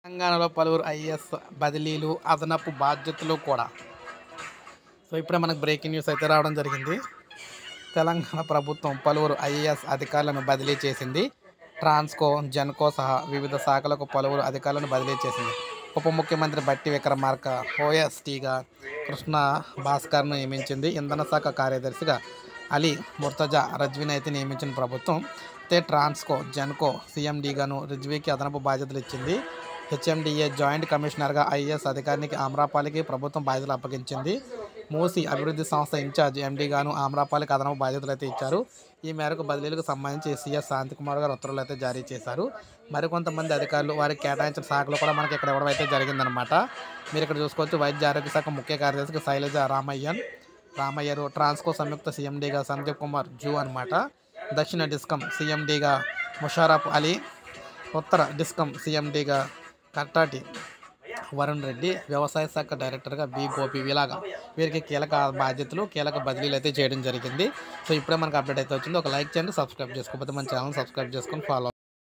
తెలంగాణలో పలువురు ఐఏఎస్ బదిలీలు, అదనపు బాధ్యతలు కూడా. సో ఇప్పుడే మనకు బ్రేకింగ్ న్యూస్ అయితే రావడం జరిగింది. తెలంగాణ ప్రభుత్వం పలువురు ఐఏఎస్ అధికారులను బదిలీ చేసింది. ట్రాన్స్కో, జెన్కో సహా వివిధ శాఖలకు పలువురు అధికారులను బదిలీ చేసింది. ఉప ముఖ్యమంత్రి బట్టి విక్రమార్క ఓఎస్టీగా కృష్ణ భాస్కర్ను నియమించింది. ఇంధన శాఖ కార్యదర్శిగా అలీ ముర్తజా రజ్వీని అయితే నియమించిన ప్రభుత్వం. అయితే ట్రాన్స్కో, జెన్కో సీఎండీగాను రిజ్వీకి అదనపు బాధ్యతలు ఇచ్చింది. హెచ్ఎండిఏ జాయింట్ కమిషనర్గా ఐఏఎస్ అధికారికి ఆమ్రపాలికి ప్రభుత్వం బాధ్యతలు అప్పగించింది. మూసీ అభివృద్ధి సంస్థ ఇన్ఛార్జ్ ఎండీగాను ఆమ్రపాలికి అదనపు బాధ్యతలు అయితే ఇచ్చారు. ఈ మేరకు బదిలీలకు సంబంధించి సీఎస్ శాంతికుమార్ గారు ఉత్తర్వులు అయితే జారీ చేశారు. మరికొంతమంది అధికారులు వారికి కేటాయించిన శాఖలు కూడా మనకి ఇక్కడ ఇవ్వడం అయితే జరిగిందనమాట. మీరు ఇక్కడ చూసుకోవచ్చు. వైద్య ఆరోగ్య శాఖ ముఖ్య కార్యదర్శిగా శైలజ రామయ్యరు, ట్రాన్స్కో సంయుక్త సీఎండీగా సంజీవ్ కుమార్ జూ అనమాట. దక్షిణ డిస్కమ్ సీఎండీగా ముషారఫ్ అలీ, ఉత్తర డిస్కమ్ సీఎండీగా కట్టాటి వరుణ్ రెడ్డి, వ్యవసాయ శాఖ డైరెక్టర్గా బి గోపి. ఇలాగా వీరికి కీలక బాధ్యతలు, కీలక బదిలీలు అయితే చేయడం జరిగింది. సో ఇప్పుడే మనకు అప్డేట్ అయితే వచ్చింది. ఒక లైక్ చేయండి, సబ్స్క్రైబ్ చేసుకోకపోతే మన ఛానల్ సబ్స్క్రైబ్ చేసుకొని ఫాలో